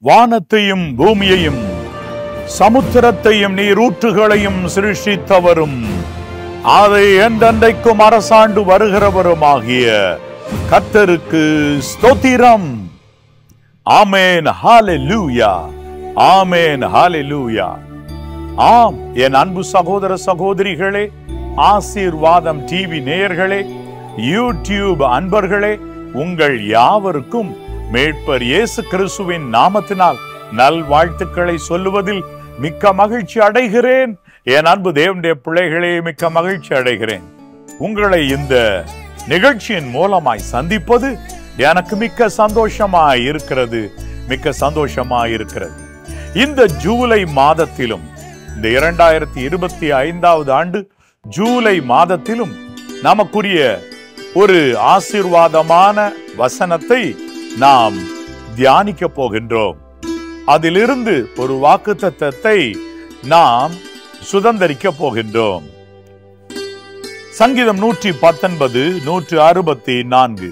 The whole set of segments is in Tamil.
வானத்தையும் பூமியையும் சமுத்திரத்தையும் நீரூற்றுகளையும் சிருஷ்டித்தவரும் அதை என்றென்றைக்கும் அரசாண்டு வருகிறவருமாகிய கர்த்தருக்கு ஸ்தோத்திரம். ஆமென், ஹல்லேலூயா, ஆமென், ஹல்லேலூயா. ஆம், என் அன்பு சகோதர சகோதரிகளே, ஆசீர்வாதம் டிவி நேயர்களே, யூடியூப் அன்பர்களே, உங்கள் யாவருக்கும் மேட்பர் இயேசு கிறிஸ்துவின் நாமத்தினால் நல்வாழ்த்துக்களை சொல்லுவதில் மிக்க மகிழ்ச்சி அடைகிறேன். என் அன்பு தேவனுடைய பிள்ளைகளே, மிக்க மகிழ்ச்சி அடைகிறேன். உங்களை இந்த நிகழ்ச்சியின் மூலமாய் சந்திப்பது எனக்கு மிக்க சந்தோஷமாய் இருக்கிறது, மிக்க சந்தோஷமாய் இருக்கிறது. இந்த ஜூலை மாதத்திலும், இந்த 2025 ஆண்டு ஜூலை மாதத்திலும் நமக்குரிய ஒரு ஆசீர்வாதமான வசனத்தை நாம் தியானிக்க போகின்றோம். அதிலிருந்து ஒரு வாக்குத்தத்தத்தை நாம் சுதந்தரிக்க போகின்றோம். சங்கீதம் 119, 164.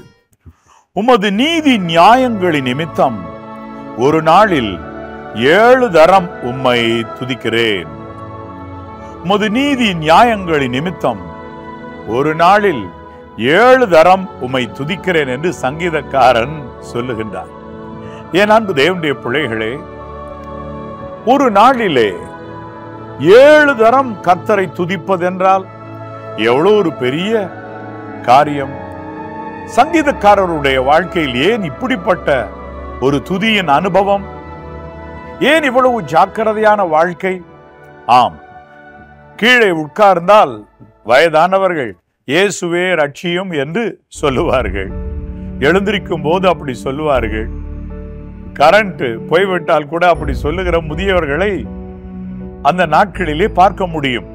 உமது நீதி நியாயங்களின் நிமித்தம் ஒரு நாளில் 7 தரம் உம்மை துதிக்கிறேன். உமது நீதி நியாயங்களின் நிமித்தம் ஒரு நாளில் 7 தரம் உம்மை துதிக்கிறேன் என்று சங்கீதக்காரன் சொல்லுகின்றார். என் அன்பு தேவனுடைய பிள்ளைகளே, ஒரு நாளிலே 7 தரம் கர்த்தரை துதிப்பதென்றால் எவ்வளவு ஒரு பெரிய காரியம். சங்கீதக்காரருடைய வாழ்க்கையில் ஏன் இப்படிப்பட்ட ஒரு துதியின் அனுபவம், ஏன் இவ்வளவு ஜாக்கிரதையான வாழ்க்கை? ஆம், கீழே உட்கார்ந்தால் வயதானவர்கள் இயேசுவே ரட்சியும் என்று சொல்லுவார்கள். எழுந்திருக்கும் போது அப்படி சொல்லுவார்கள். கரண்ட் போய்விட்டால் கூட அப்படி சொல்லுகிற முதியவர்களை அந்த நாட்களிலே பார்க்க முடியும்.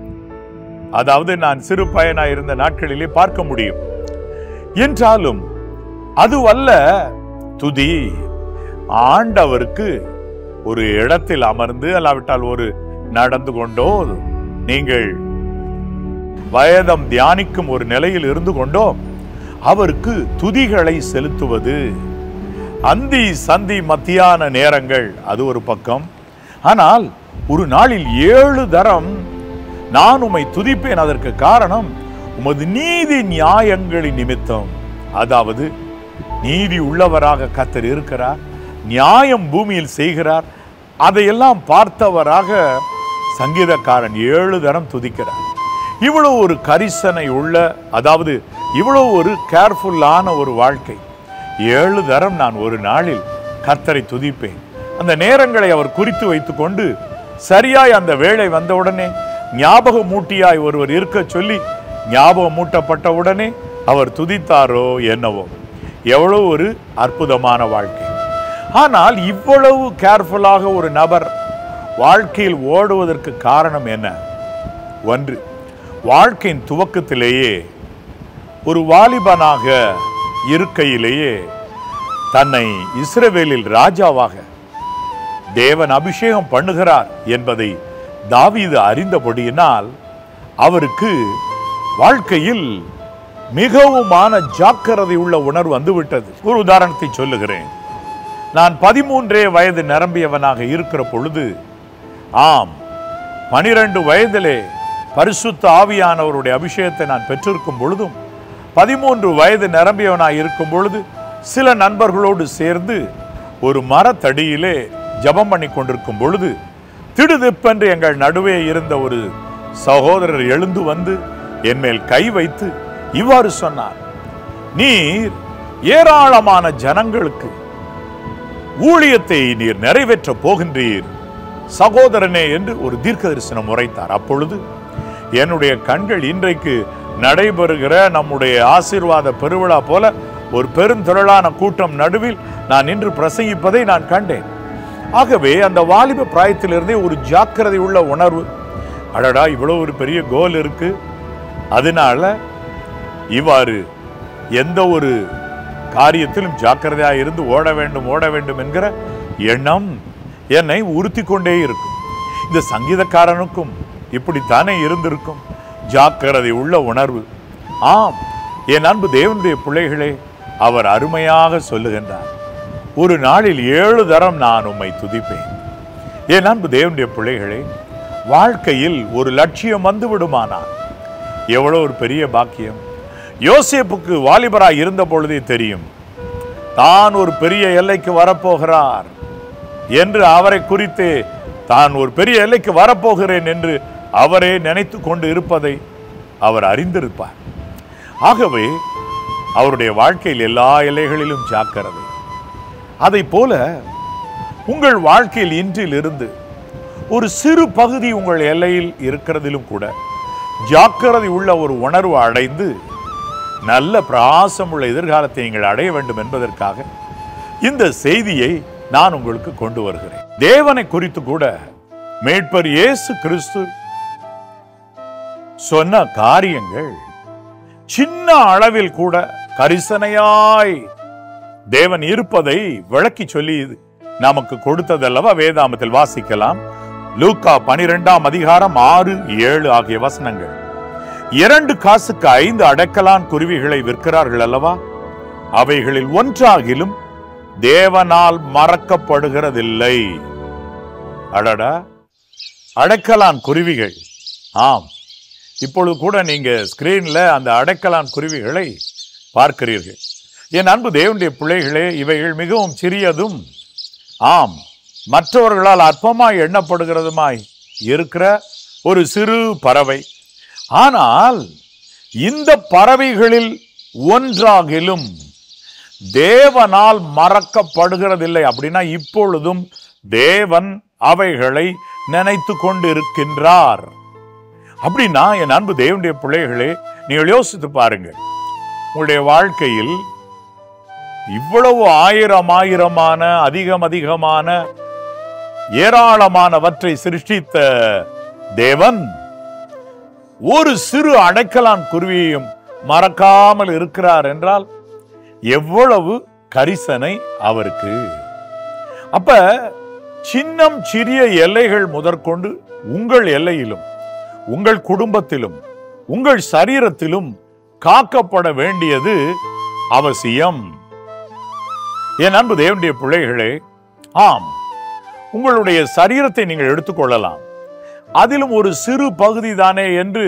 அதாவது நான் சிறு பையனாய் இருந்த நாட்களிலே பார்க்க முடியும். என்றாலும் அதுவல்ல துதி. ஆண்டவருக்கு ஒரு இடத்தில் அமர்ந்து, அல்லாவிட்டால் ஒரு நடந்து கொண்டோ, நீங்கள் வேதம் தியானிக்கும் ஒரு நிலையில் இருந்து கொண்டோ அவருக்கு துதிகளை செலுத்துவது. அந்தி சந்தி மத்தியான நேரங்கள் அது ஒரு பக்கம். ஆனால் ஒரு நாளில் 7 தரம் நான் உம்மை துதிப்பேன். அதற்கு காரணம் உமது நீதி நியாயங்களின் நிமித்தம். அதாவது நீதி உள்ளவராக கர்த்தர் இருக்கிறார், நியாயம் பூமியில் செய்கிறார். அதையெல்லாம் பார்த்தவராக சங்கீதக்காரன் 7 தரம் துதிக்கிறார். இவ்வளவு ஒரு கரிசனை உள்ள, அதாவது இவ்வளவு ஒரு கேர்ஃபுல்லான ஒரு வாழ்க்கை. 7 தரம் நான் ஒரு நாளில் கர்த்தரை துதிப்பேன். அந்த நேரங்களை அவர் குறித்து வைத்துக் கொண்டு சரியாய் அந்த வேளை வந்தவுடனே ஞாபகம் மூட்டியாய் ஒருவர் இருக்க சொல்லி ஞாபகம் மூட்டப்பட்ட உடனே அவர் துதித்தாரோ என்னவோ. எவ்வளவு ஒரு அற்புதமான வாழ்க்கை. ஆனால் இவ்வளவு கேர்ஃபுல்லாக ஒரு நபர் வாழ்க்கையில் ஓடுவதற்கு காரணம் என்ன? ஒன்று, வாழ்க்கையின் துவக்கத்திலேயே ஒரு வாலிபனாக இருக்கையிலேயே தன்னை இஸ்ரவேலில் ராஜாவாக தேவன் அபிஷேகம் பண்ணுகிறார் என்பதை தாவீது அறிந்தபடியினால் அவருக்கு வாழ்க்கையில் மிகவுமான ஜாக்கிரதை உள்ள உணர்வு வந்துவிட்டது. ஒரு உதாரணத்தை சொல்லுகிறேன். நான் 13 வயது நிரம்பியவனாக இருக்கிற பொழுது, ஆம், 12 வயதிலே பரிசுத்த ஆவியானவருடைய அபிஷேகத்தை நான் பெற்றிருக்கும் பொழுதும், 13 வயது நிரம்பியவனாய் இருக்கும் பொழுது சில நண்பர்களோடு சேர்ந்து ஒரு மரத்தடியிலே ஜபம் பண்ணி கொண்டிருக்கும் பொழுது திடுதிப்பென்று எங்கள் நடுவே இருந்த ஒரு சகோதரர் எழுந்து வந்து என் மேல் கை வைத்து இவ்வாறு சொன்னார்: நீர் ஏராளமான ஜனங்களுக்கு ஊழியத்தை நீர் நிறைவேற்ற போகின்றீர் சகோதரனே என்று ஒரு தீர்க்க தரிசனம் உரைத்தார். அப்பொழுது என்னுடைய கண்கள் இன்றைக்கு நடைபெறுகிற நம்முடைய ஆசீர்வாத பெருவிழா போல ஒரு பெருந்திரளான கூட்டம் நடுவில் நான் நின்று பிரசங்கிப்பதை நான் கண்டேன். ஆகவே அந்த வாலிப பிராயத்திலிருந்தே ஒரு ஜாக்கிரதை உள்ள உணர்வு. அடடா, இவ்வளவு ஒரு பெரிய கோல் இருக்கு, அதனால இவ்வாறு எந்த ஒரு காரியத்திலும் ஜாக்கிரதையாக இருந்து ஓட வேண்டும் என்கிற எண்ணம் என்னை உறுத்தி கொண்டே இருக்கும். இந்த சங்கீதக்காரனுக்கும் இப்படித்தானே இருந்திருக்கும், ஜாக்கிரதை உள்ள உணர்வு. ஆம், என் அன்பு தேவனுடைய பிள்ளைகளே, அவர் அருமையாக சொல்லுகின்றார், ஒரு நாளில் 7 தரம் நான் உம்மை துதிப்பேன். என் அன்பு தேவனுடைய பிள்ளைகளே, வாழ்க்கையில் ஒரு லட்சியம் வந்து விடுமானால் எவ்வளவு ஒரு பெரிய பாக்கியம். யோசேப்புக்கு வாலிபராய் இருந்த பொழுதே தெரியும் தான் ஒரு பெரிய எல்லைக்கு வரப்போகிறார் என்று. அவரை குறித்து தான் ஒரு பெரிய எல்லைக்கு வரப்போகிறேன் என்று அவரே நினைத்து கொண்டு இருப்பதை அவர் அறிந்திருப்பார். ஆகவே அவருடைய வாழ்க்கையில் எல்லா எல்லைகளிலும் ஜாக்கிரதை. அதை போல உங்கள் வாழ்க்கையில் இன்றிலிருந்து ஒரு சிறு பகுதி உங்கள் எல்லையில் இருக்கிறதிலும் கூட ஜாக்கிரதை உள்ள ஒரு உணர்வு அடைந்து நல்ல பிரகாசமுள்ள எதிர்காலத்தை நீங்கள் அடைய வேண்டும் என்பதற்காக இந்த செய்தியை நான் உங்களுக்கு கொண்டு வருகிறேன். தேவனை குறித்து கூட மீட்பர் இயேசு கிறிஸ்து சொன்ன காரியங்கள் சின்ன அளவில் கூட கரிசனையாய் தேவன் இருப்பதை விளக்கி சொல்லி நமக்கு கொடுத்ததல்லவா வேதாமத்தில் வாசிக்கலாம். லூக்கா 12ஆம் அதிகாரம் 6, 7 ஆகிய வசனங்கள். 2 காசுக்கு 5 அடைக்கலான் குருவிகளை விற்கிறார்கள் அல்லவா? அவைகளில் ஒன்றாகிலும் தேவனால் மறக்கப்படுகிறதில்லை. அடடா, அடைக்கலான் குருவிகள். ஆம், இப்பொழுது கூட நீங்க ஸ்கிரீன்ல அந்த அடைக்கலான் குருவிகளை பார்க்கிறீர்கள். என் அன்பு தேவனுடைய பிள்ளைகளே, இவைகள் மிகவும் சிறியதும் ஆம் மற்றவர்களால் அற்பமாய் எண்ணப்படுகிறதுமாய் இருக்கிற ஒரு சிறு பறவை. ஆனால் இந்த பறவைகளில் ஒன்றாகிலும் தேவனால் மறக்கப்படுகிறதில்லை. அப்படின்னா இப்பொழுதும் தேவன் அவைகளை நினைத்து கொண்டு இருக்கின்றார். அப்படின்னா என் அன்பு தேவனுடைய பிள்ளைகளே, நீங்கள் யோசித்து பாருங்கள். உங்களுடைய வாழ்க்கையில் இவ்வளவு ஆயிரமான அதிகமான ஏராளமானவற்றை சிருஷ்டித்த தேவன் ஒரு சிறு அடைக்கலான் குருவியையும் மறக்காமல் இருக்கிறார் என்றால் எவ்வளவு கரிசனை அவருக்கு. அப்ப சின்னம் சிறிய எல்லைகள் முதற்கொண்டு உங்கள் எல்லையிலும் உங்கள் குடும்பத்திலும் உங்கள் சரீரத்திலும் காக்கப்பட வேண்டியது அவசியம். என் அன்பு தேவனுடைய பிள்ளைகளே, ஆம், உங்களுடைய சரீரத்தை நீங்கள் எடுத்துக்கொள்ளலாம். அதிலும் ஒரு சிறு பகுதி தானே என்று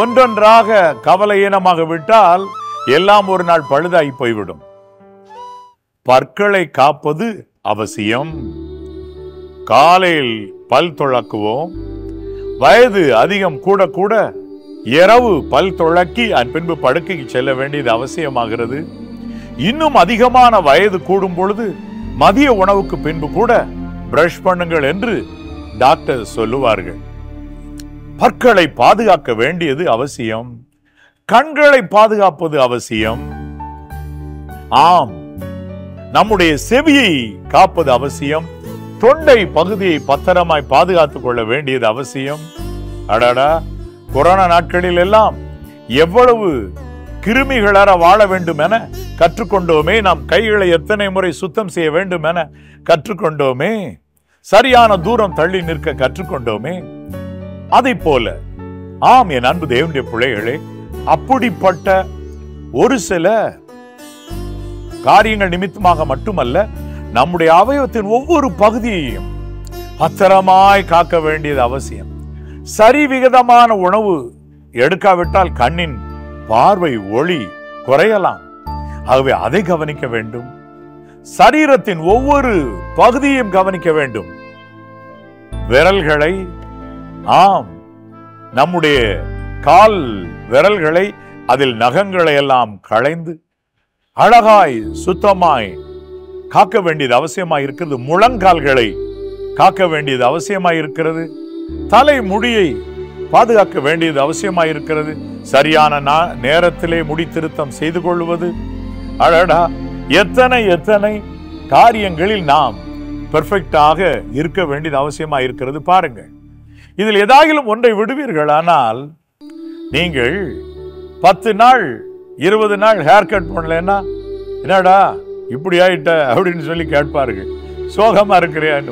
ஒன்றொன்றாக கவலையீனமாக விட்டால் எல்லாம் ஒரு நாள் பழுதாகி போய்விடும். பற்களை காப்பது அவசியம். காலையில் பல் துளக்குவோம். வயது அதிகம் கூட கூட இரவு பல் துளக்கி அதன் பின்பு படுக்கைக்கு செல்ல வேண்டியது அவசியமாகிறது. இன்னும் அதிகமான வயது கூடும் பொழுது மதிய உணவுக்கு பின்பு கூட பிரஷ் பண்ணுங்கள் என்று டாக்டர் சொல்லுவார்கள். பற்களை பாதுகாக்க வேண்டியது அவசியம். கண்களை பாதுகாப்பது அவசியம். ஆம், நம்முடைய செவியை காப்பது அவசியம். தொண்டை பகுதியை பத்திரமாய் பாதுகாத்துக் கொள்ள வேண்டியது அவசியம். அடடா, கொரோனா நாட்களில் எல்லாம் எவ்வளவு கிருமிகளற வாழ வேண்டும் என கற்றுக்கொண்டோமே. நாம் கைகளை எத்தனை முறை சுத்தம் செய்ய வேண்டும் என கற்றுக்கொண்டோமே. சரியான தூரம் தள்ளி நிற்க கற்றுக்கொண்டோமே. அதை போல ஆம் என் அன்பு தேவனுடைய பிள்ளைகளே, அப்படிப்பட்ட ஒரு சில காரியங்கள் நிமித்தமாக மட்டுமல்ல, நம்முடைய அவயவத்தின் ஒவ்வொரு பகுதியையும் பத்திரமாய் காக்க வேண்டியது அவசியம். சரிவிகிதமான உணவு எடுக்காவிட்டால் கண்ணின் பார்வை ஒளி குறையலாம். ஆகவே அதை கவனிக்க வேண்டும். சரீரத்தின் ஒவ்வொரு பகுதியையும் கவனிக்க வேண்டும். விரல்களை, ஆம், நம்முடைய கால் விரல்களை, அதில் நகங்களை எல்லாம் களைந்து அழகாய் சுத்தமாய் காக்க வேண்டியது அவசியமாய் இருக்கிறது. முழங்கால்களை காக்க வேண்டியது அவசியமாய் இருக்கிறது. தலை முடியை பாதுகாக்க வேண்டியது அவசியமாய் இருக்கிறது. சரியான நேரத்திலே முடி திருத்தம் செய்து கொள்வது. அழடா, எத்தனை எத்தனை காரியங்களில் நாம் பெர்ஃபெக்டாக இருக்க வேண்டியது அவசியமாய் இருக்கிறது. பாருங்கள், இதில் ஏதாகிலும் ஒன்றை விடுவீர்களானால் நீங்கள் 10 நாள் 20 நாள் ஹேர் கட் பண்ணலன்னா என்னடா இப்படி ஆயிட்ட அப்படின்னு சொல்லி கேட்பார்கள். சோகமா இருக்கிறேன்.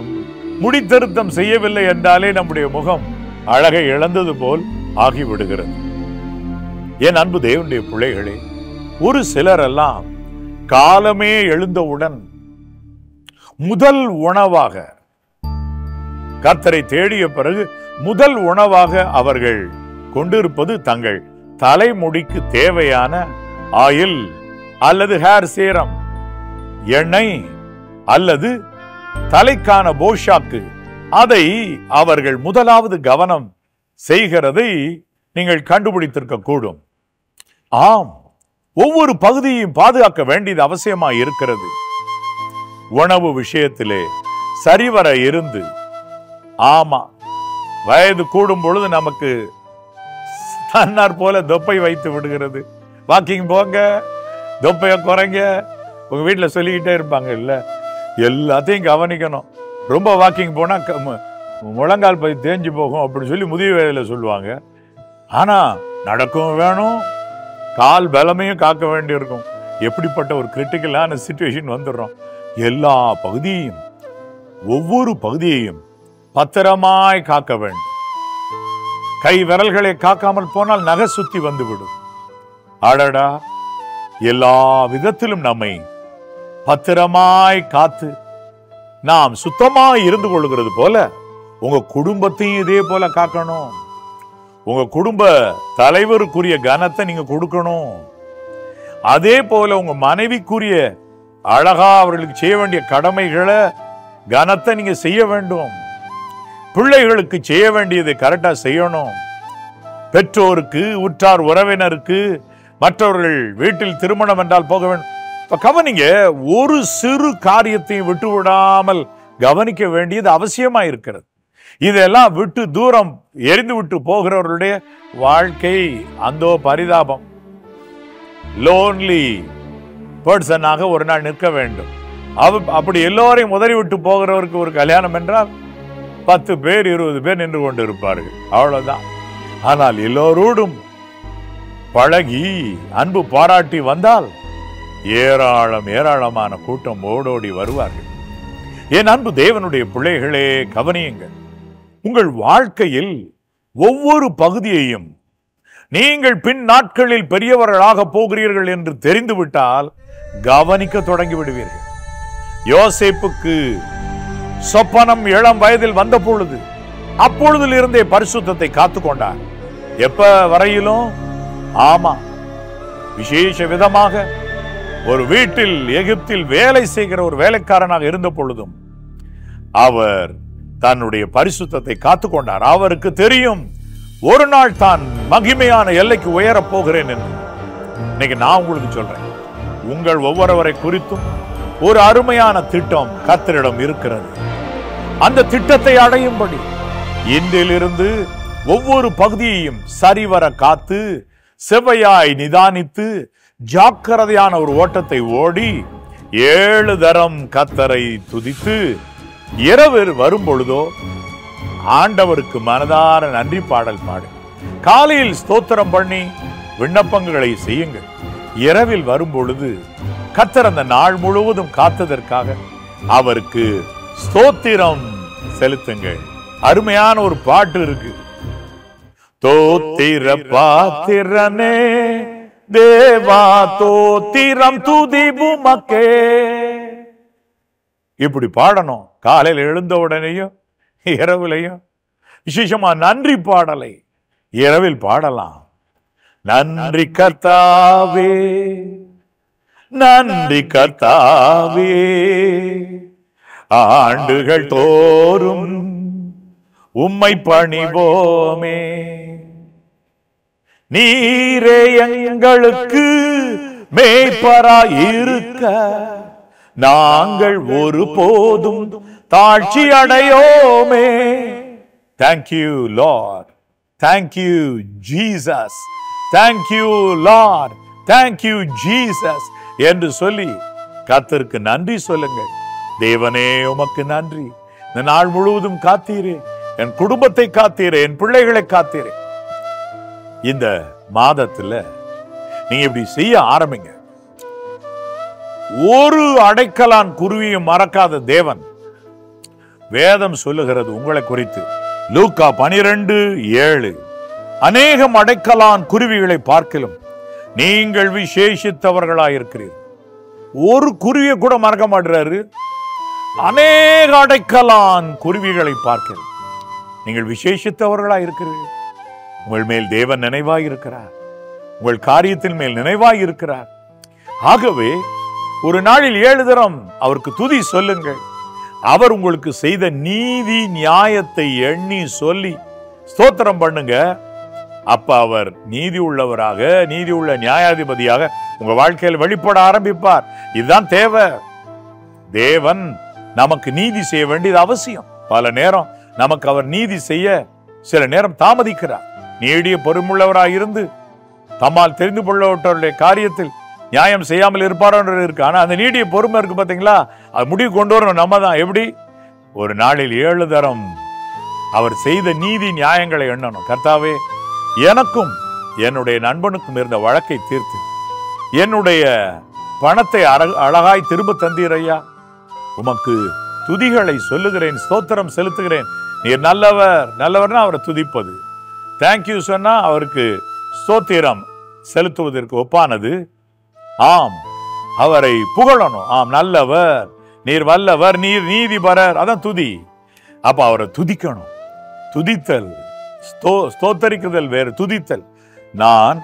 முடி திருத்தம் செய்யவில்லை என்றாலே நம்முடைய முகம் அழகை இழந்தது போல் ஆகிவிடுகிறது. என் அன்பு தேவனுடைய பிள்ளைகளே, ஒரு சிலரெல்லாம் காலமே எழுந்தவுடன் முதல் உணவாக கர்த்தரை தேடிய பிறகு முதல் உணவாக அவர்கள் கொண்டிருப்பது தங்கள் தலைமுடிக்கு தேவையான ஆயில் அல்லது ஹேர் சேரம், எண்ணெய் அல்லது தலைக்கான போஷாக்கு. அதை அவர்கள் முதலாவது கவனம் செய்கிறதை நீங்கள் கண்டுபிடித்திருக்க கூடும். ஆம், ஒவ்வொரு பகுதியையும் பாதுகாக்க வேண்டியது அவசியமாய் இருக்கிறது. உணவு விஷயத்திலே சரிவர இருந்து, ஆமா, வயது கூடும் பொழுது நமக்கு தன்னார் போல தொப்பை வைத்து விடுகிறது. வாக்கிங் போங்க, தொப்பைய குறைங்க, உங்க வீட்டில் சொல்லிக்கிட்டே இருப்பாங்க. இல்ல, எல்லாத்தையும் கவனிக்கணும். ரொம்ப வாக்கிங் போனா முழங்கால் பை தேஞ்சு போகும் அப்படின்னு சொல்லி முதிய வயதில சொல்லுவாங்க. ஆனா நடக்கவும் வேணும், கால் பலமையும் காக்க வேண்டியிருக்கும். எப்படிப்பட்ட ஒரு கிரிட்டிக்கலான சிச்சுவேஷன் வந்துடுறோம். எல்லா பகுதியையும், ஒவ்வொரு பகுதியையும் பத்திரமாய் காக்க வேண்டும். கை விரல்களை காக்காமல் போனால் நகை சுத்தி வந்துவிடும். அடடா, எல்லா விதத்திலும் நம்மை பத்திரமாய் காத்து நாம் சுத்தமாய் இருந்து கொள்கிறது போல உங்க குடும்பத்தையும் இதே போல காக்கணும். உங்க குடும்ப தலைவருக்குரிய கனத்தை நீங்க கொடுக்கணும். அதே போல உங்க மனைவிக்குரிய அழகா அவர்களுக்கு செய்ய வேண்டிய கடமைகளை, கனத்தை நீங்க செய்ய வேண்டும். பிள்ளைகளுக்கு செய்ய வேண்டியதை கரெக்டா செய்யணும். பெற்றோருக்கு, உற்றார் உறவினருக்கு, மற்றவர்கள் வீட்டில் திருமணம் என்றால் போக வேண்டும். இப்ப கவனிங்க, ஒரு சிறு காரியத்தையும் விட்டு விடாமல் கவனிக்க வேண்டியது அவசியமா இருக்கிறது. இதெல்லாம் விட்டு தூரம் எரிந்து விட்டு போகிறவர்களுடைய வாழ்க்கை அந்தோ பரிதாபம். லோன்லி பர்சனாக ஒரு நாள் நிற்க வேண்டும். அப்படி எல்லோரையும் உதறி விட்டு போகிறவருக்கு ஒரு கல்யாணம் என்றால் 10 பேர் 20 பேர் நின்று கொண்டு இருப்பார்கள், அவ்வளவுதான். ஆனால் எல்லோரோடும் பழகி அன்பு பாராட்டி வந்தால் ஏராளமான கூட்டம் ஓடோடி வருவார்கள். என் அன்பு தேவனுடைய பிள்ளைகளே, கவனியுங்கள். உங்கள் வாழ்க்கையில் ஒவ்வொரு பகுதியையும் நீங்கள் பின் நாட்களில் பெரியவர்களாக போகிறீர்கள் என்று தெரிந்துவிட்டால் கவனிக்க தொடங்கி விடுவீர்கள். யோசேப்புக்கு சொப்பனம் இளம் வயதில் வந்த பொழுது, அப்பொழுதிலிருந்தே பரிசுத்தத்தை காத்துக்கொண்டார். எப்ப வரையிலும்? ஆமா, விசேஷ விதமாக ஒரு வீட்டில் எகிப்தில் வேலை செய்கிற ஒரு வேலைக்காரனாக இருந்த பொழுதும் அவர் தன்னுடைய பரிசுத்தத்தை காத்துக்கொண்டார். அவருக்கு தெரியும், ஒரு நாள் தான் மகிமையான எல்லைக்கு உயரப் போகிறேன் என்று. இன்னைக்கு நான் உங்களுக்கு சொல்றேன், உங்கள் ஒவ்வொருவரை குறித்தும் ஒரு அருமையான திட்டம் கர்த்தரிடம் இருக்கிறது. அந்த திட்டத்தை அடையும்படி இன்றிலிருந்து ஒவ்வொரு பகுதியையும் சரிவர காத்து, செவ்வையாய் நிதானித்து, ஜாக்கிரதையான ஒரு ஓட்டத்தை ஓடி 7 தரம் கர்த்தரை துதித்து, இரவு வரும் பொழுதோ ஆண்டவருக்கு மனதார நன்றி பாடல் பாடு. காலையில் ஸ்தோத்திரம் பண்ணி விண்ணப்பங்களை செய்யுங்கள். இரவில் வரும் பொழுது கர்த்தர் அந்த நாள் முழுவதும் காத்ததற்காக அவருக்கு ஸ்தோத்திரம் செலுத்துங்கள். அருமையான ஒரு பாட்டு இருக்கு. தோத்திர பாத்திரனே தேவா தோத்திரம் துதிபு மக்கே. இப்படி பாடணும். காலையில் எழுந்த உடனேயும் இரவிலையும் விசேஷமா நன்றி பாடலை இரவில் பாடலாம். நன்றி கர்த்தாவே, நன்றி கர்த்தாவே, ஆண்டுகள் தோறும் உம்மை பணிவோமே. நீரே எங்களுக்கு மேய்ப்பராய் இருக்க நாங்கள் ஒரு போதும் தாழ்ச்சி அடையோமே. Thank you Lord, thank you Jesus, thank you Lord, thank you Jesus என்று சொல்லி கர்த்தருக்கு நன்றி சொல்லுங்கள். தேவனே உமக்கு நன்றி, இந்த நாள் முழுவதும் காத்தீரே, என் குடும்பத்தை காத்தீரே, என் பிள்ளைகளை காத்தீரே. இந்த மாதத்துல நீங்க இப்படி செய்ய ஆரம்பிங்க. ஒரு அடைக்கலான் குருவியும் மறக்காத தேவன். வேதம் சொல்லுகிறது உங்களை குறித்து, லூக்கா 12:7, அநேகம் அடைக்கலான் குருவிகளை பார்க்கிலும் நீங்கள் விசேஷித்தவர்களாயிருக்கிறீர்கள். ஒரு குருவியை கூட மறக்க மாட்டாரு. அநேக அடைக்கலான் குருவிகளை பார்க்கிறேன். நீங்கள் விசேஷித்தவர்களாய் இருக்கிறீர்கள். உங்கள் மேல் தேவன் நினைவாய் இருக்கிறார். உங்கள் காரியத்தின் மேல் நினைவாய் இருக்கிறார். ஆகவே ஒரு நாளில் 7 தரம் அவருக்கு துதி சொல்லுங்கள். அவர் உங்களுக்கு செய்த நீதி நியாயத்தை எண்ணி சொல்லி ஸ்தோத்திரம் பண்ணுங்க. அப்ப அவர் நீதி உள்ளவராக, நீதி உள்ள நியாயாதிபதியாக உங்க வாழ்க்கையில் வெளிப்பட ஆரம்பிப்பார். இதுதான் தேவை. தேவன் நமக்கு நீதி செய்ய வேண்டியது அவசியம். பல நேரம் நமக்கு அவர் நீதி செய்ய சில நேரம் தாமதிக்கிறார். நீடிய பொறுமுள்ளவராக இருந்து தம்மால் தெரிந்து கொள்ளப்பட்டவருடைய காரியத்தில் நியாயம் செய்யாமல் இருப்பாரோ இருக்கு. ஆனா அந்த நீடிய பொறுமை இருக்கு பாத்தீங்களா, அது முடிவு கொண்டு வரணும் நம்ம தான். எப்படி? ஒரு நாளில் 7 தரம் அவர் செய்த நீதி நியாயங்களை எண்ணணும். கர்த்தாவே, எனக்கும் என்னுடைய நண்பனுக்கும் இருந்த வழக்கை தீர்த்து என்னுடைய பணத்தை அழகாய் திரும்ப தந்தீர் ஐயா. உமக்கு துதிகளை சொல்லுகிறேன், ஸ்தோத்திரம் செலுத்துகிறேன். நீர் நல்லவர். நல்லவர்னா அவரை துதிப்பது, தேங்க்யூ சொன்னா அவருக்கு ஸ்தோத்திரம் செலுத்துவதற்கு ஒப்பானது. ஆம், அவரை புகழணும். ஆம், நல்லவர், நீர் வல்லவர், நீர் நீதிபரர், அதான் துதி. அப்ப அவரை துதிக்கணும். துதித்தல், ஸ்தோத்தரிக்குதல் வேறு, துதித்தல். நான்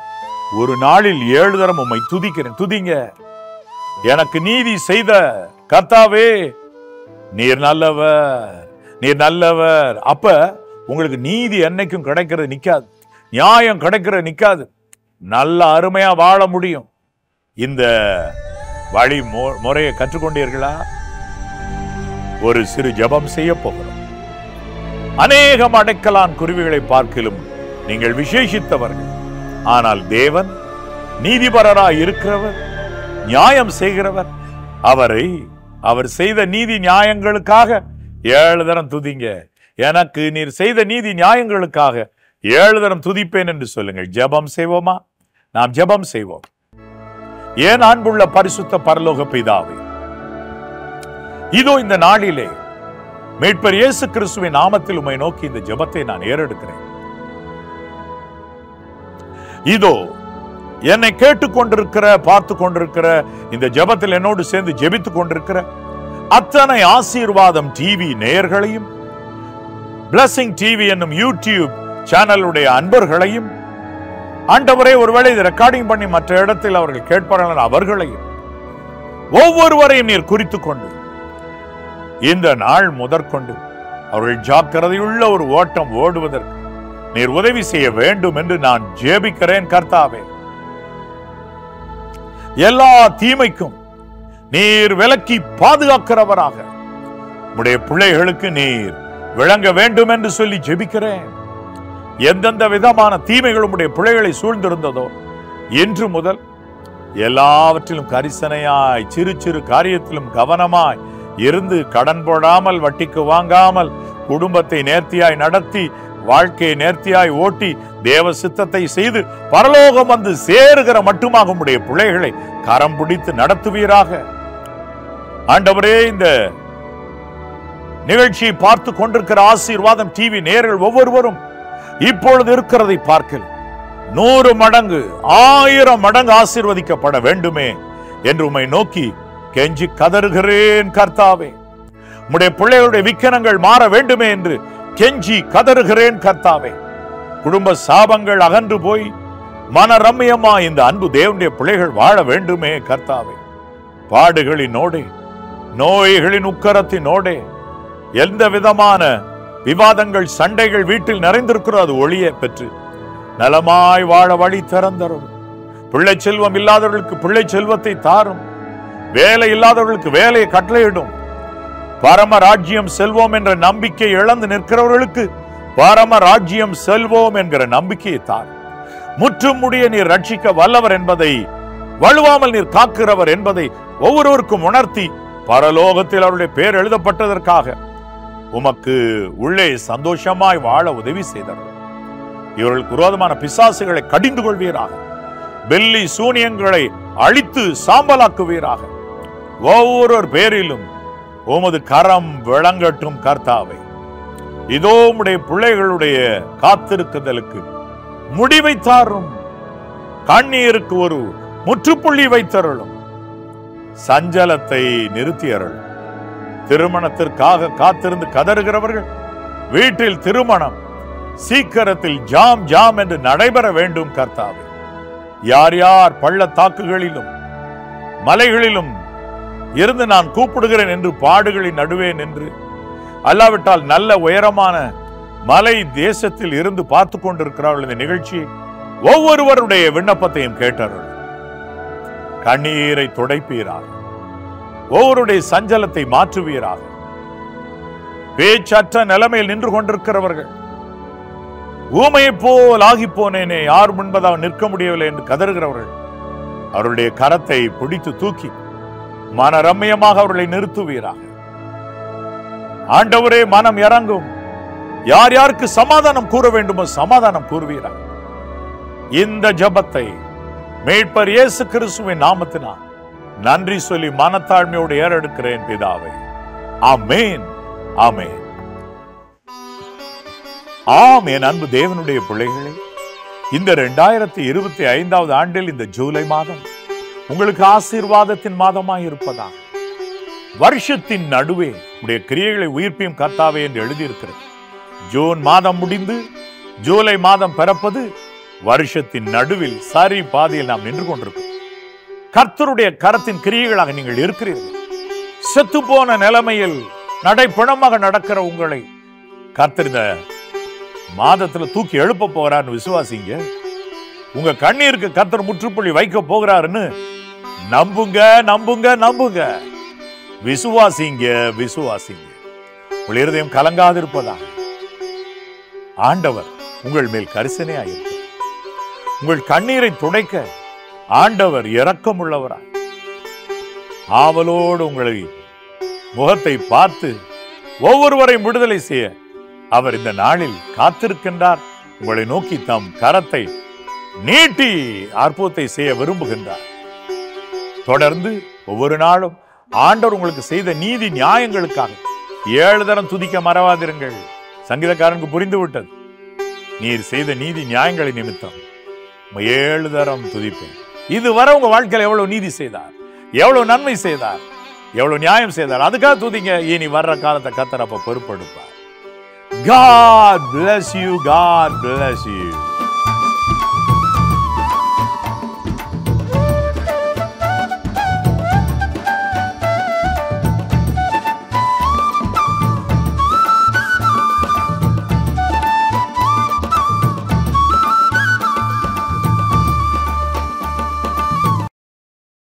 ஒரு நாளில் 7 தரம் உம்மை துதிக்கிறேன். துதிங்க. எனக்கு நீதி செய்த கர்த்தாவே, நீர் நல்லவர், நீர் நல்லவர். அப்ப உங்களுக்கு நீதி என்னைக்கும் கிடைக்கிறது நிக்காது, நியாயம் கிடைக்கிறது நிக்காது. நல்ல அருமையா வாழ முடியும். இந்த வழி முறையை கற்றுக்கொண்டீர்களா? ஒரு சிறு ஜெபம் செய்ய போகிறோம். அநேகம் அடைக்கலான் குருவிகளை பார்க்கிலும் நீங்கள் விசேஷித்தவர்கள். ஆனால் தேவன் நீதிபரராய் இருக்கிறவர், நியாயம் செய்கிறவர். அவர் செய்த நீதி நியாயங்களுக்காக 7 தரம் துதிங்க. எனக்கு நீர் செய்த நீதி நியாயங்களுக்காக 7 தரம் துதிப்பேன் என்று சொல்லுங்கள். ஜெபம் செய்வோமா? நாம் ஜெபம் செய்வோம். ஏன் அன்புள்ள பரிசுத்த பரலோக பிதாவே, இதோ இந்த நாளிலே மீட்பர் இயேசு கிறிஸ்துவின் நாமத்தில் உம்மை நோக்கி இந்த ஜெபத்தை நான் ஏறெடுக்கிறேன். இதோ என்னை கேட்டுக்கொண்டிருக்கிற, பார்த்து கொண்டிருக்கிற, இந்த ஜெபத்தில் என்னோடு சேர்ந்து ஜெபித்துக் கொண்டிருக்கிற அத்தனை ஆசீர்வாதம் டிவி நேயர்களையும், பிளஸிங் டிவி என்னும் யூடியூப் சேனலுடைய அன்பர்களையும், ஆண்டவரே, ஒருவேளை இதை ரெக்கார்டிங் பண்ணி மற்ற இடத்தில் அவர்கள் கேட்பார்கள், அவர்களையும் ஒவ்வொருவரையும் நீர் குறித்துக் கொண்டு இந்த நாள் முதற்கொண்டு அவர்கள் ஜாக்கிரதையுள்ள ஒரு ஓட்டம் ஓடுவதற்கு நீர் உதவி செய்ய வேண்டும் என்று நான் ஜெபிக்கிறேன். கர்த்தாவே, எல்லா தீமைக்கும் நீர் விலக்கி பாதுகாக்கிறவராக உம்முடைய பிள்ளைகளுக்கு நீர் விளங்க வேண்டும் என்று சொல்லி ஜெபிக்கிறேன். எந்தெந்த விதமான தீமைகள் உம்முடைய பிள்ளைகளை சூழ்ந்திருந்ததோ இன்று முதல் எல்லாவற்றிலும் கரிசனையாய், சிறு சிறு காரியத்திலும் கவனமாய் இருந்து, கடன் போடாமல், வட்டிக்கு வாங்காமல், குடும்பத்தை நேர்த்தியாய் நடத்தி, வாழ்க்கையை நேர்த்தியாய் ஓட்டி, தேவ சித்தத்தை செய்து பரலோகம் வந்து சேருகிற மட்டுமாக உம்முடைய பிள்ளைகளை கரம் பிடித்து நடத்துவீராக. ஆண்டவரே, இந்த நிகழ்ச்சியை பார்த்து கொண்டிருக்கிற ஆசீர்வாதம் டிவி நேயர்கள் ஒவ்வொருவரும் இப்பொழுது இருக்கிறதை பார்க்கல 100 மடங்கு 1000 மடங்கு ஆசீர்வதிக்கப்பட வேண்டுமே என்று உம்மை நோக்கி கெஞ்சி கதறுகிறேன். கர்த்தாவே, உம்முடைய பிள்ளைகளுடைய விக்கனங்கள் மாற வேண்டுமே என்று கெஞ்சி கதறுகிறேன். கர்த்தாவே, குடும்ப சாபங்கள் அகன்று போய் மனரம்யமா இந்த அன்பு தேவனுடைய பிள்ளைகள் வாழ வேண்டுமே. கர்த்தாவே, பாடுகளினோடே, நோய்களின் உக்கரத்தினோடே, எந்த விதமான விவாதங்கள், சண்டைகள் வீட்டில் நிறைந்திருக்கிறோம், அது ஒளியை பெற்று நலமாய் வாழ வழி திறந்தரும். பிள்ளை செல்வம் இல்லாதவர்களுக்கு பிள்ளை செல்வத்தை தாரும். வேலை இல்லாதவர்களுக்கு வேலையை கட்டளையிடும். பரம ராஜ்யம் செல்வோம் என்ற நம்பிக்கை இழந்து நிற்கிறவர்களுக்கு பரம ராஜ்யம் செல்வோம் என்கிற நம்பிக்கையை தாரும். முற்றும் முடிய நீர் ரட்சிக்க வல்லவர் என்பதை, வலுவாமல் நீர் காக்கிறவர் என்பதை ஒவ்வொருவருக்கும் உணர்த்தி, பரலோகத்தில் அவருடைய பேர் எழுதப்பட்டதற்காக உமக்கு உள்ளே சந்தோஷமாய் வாழ உதவி செய்தார். இவர்களுக்கு விரோதமான பிசாசுகளை கடிந்து கொள்வீராக. வெள்ளி சூனியங்களை அழித்து சாம்பலாக்குவீராக. ஒவ்வொரு பேரிலும் உமது கரம் விளங்கட்டும். கர்த்தாவை, இதோ உம்முடைய பிள்ளைகளுடைய காத்திருக்குதலுக்கு முடிவை தாரும். கண்ணீருக்கு ஒரு முற்றுப்புள்ளி வைத்தருளும். சஞ்சலத்தை நிறுத்தி அருளும். திருமணத்திற்காக காத்திருந்து கதறுகிறவர்கள் வீட்டில் திருமணம் சீக்கிரத்தில் ஜாம் ஜாம் என்று நடைபெற வேண்டும் கர்த்தாவே. யார் யார் பள்ளத்தாக்குகளிலும் மலைகளிலும் இருந்து நான் கூப்பிடுகிறேன் என்று பாடுகளின் நடுவே நின்று, அல்லாவிட்டால் நல்ல உயரமான மலை தேசத்தில் இருந்து பார்த்து கொண்டிருக்கிறார்கள் இந்த நிகழ்ச்சியை, ஒவ்வொருவருடைய விண்ணப்பத்தையும் கேட்டார்கள். கண்ணீரை துடைப்பீராக, ஒவ்வொருடைய சஞ்சலத்தை மாற்றுவீராக. பேச்சற்ற நிலைமையில் நின்று கொண்டிருக்கிறவர்கள், ஊமையை போல் ஆகி போனேனே, யார் முன்பதாக நிற்க முடியவில்லை என்று கதறுகிறவர்கள், அவருடைய கரத்தை பிடித்து தூக்கி மனரம்யமாக அவர்களை நிறுத்துவீராக. ஆண்டவரே, மனம் இறங்கும். யார் யாருக்கு சமாதானம் கூற வேண்டுமோ சமாதானம் கூறுவீராக. இந்த ஜெபத்தை மீட்பர் இயேசு கிறிஸ்துவின் நாமத்தினால் நன்றி சொல்லி மனத்தாழ்மையோடு ஏறெடுக்கிறேன் பிதாவே. ஆமென், ஆமென். ஆம், என் அன்பு தேவனுடைய பிள்ளைகளே, இந்த 2025 ஆண்டில் இந்த ஜூலை மாதம் உங்களுக்கு ஆசீர்வாதத்தின் மாதமாய் இருப்பதாக. வருஷத்தின் நடுவே உடைய கிரியைகளை உயிர்ப்பியும் கர்த்தாவே என்று எழுதியிருக்கிறது. ஜூன் மாதம் முடிந்து ஜூலை மாதம் பிறப்பது வருஷத்தின் நடுவில் சரி பாதையில் நாம் நின்று கொண்டிருக்கிறோம். கர்த்தருடைய கரத்தின் கிரியைகளாக நீங்கள் இருக்கிறீர்கள். செத்து போன நிலைமையில் நடைப்பணமாக நடக்கிற உங்களை கர்த்தர் இந்த மாதத்துல தூக்கி எழுப்ப போகிறார்னு விசுவாசிங்க. உங்க கண்ணீருக்கு கர்த்தர் முற்றுப்புள்ளி வைக்க போகிறாருன்னு நம்புங்க, நம்புங்க, நம்புங்க. விசுவாசிங்க, விசுவாசிங்க. உங்கள் இருதயம் கலங்காதிருப்பதாக. ஆண்டவர் உங்கள் மேல் கரிசனையாயிருக்கிறார். உங்கள் கண்ணீரை துடைக்க ஆண்டவர் இரக்கமுள்ளவராய் ஆவலோடு உங்களை முகத்தை பார்த்து ஒவ்வொருவரையும் விடுதலை செய்ய அவர் இந்த நாளில் காத்திருக்கின்றார். உங்களை நோக்கி தம் கரத்தை நீட்டி அற்புதத்தை செய்ய விரும்புகின்றார். தொடர்ந்து ஒவ்வொரு நாளும் ஆண்டவர் உங்களுக்கு செய்த நீதி நியாயங்களுக்காக 7 தரம் துதிக்க மறவாதிருங்கள். சங்கீதக்காரனுக்கு புரிந்து விட்டது. நீர் செய்த நீதி நியாயங்களை நிமித்தம் 7 தரம் துதிப்பேன். இதுவரை உங்க வாழ்க்கையில் எவ்வளவு நீதி செய்தார், எவ்வளவு நன்மை செய்தார், எவ்வளவு நியாயம் செய்தார், அதுக்காக துதிங்க. இனி வர்ற காலத்தை கர்த்தர் அப்ப பொறுப்பெடுப்பார். God bless you. God bless you.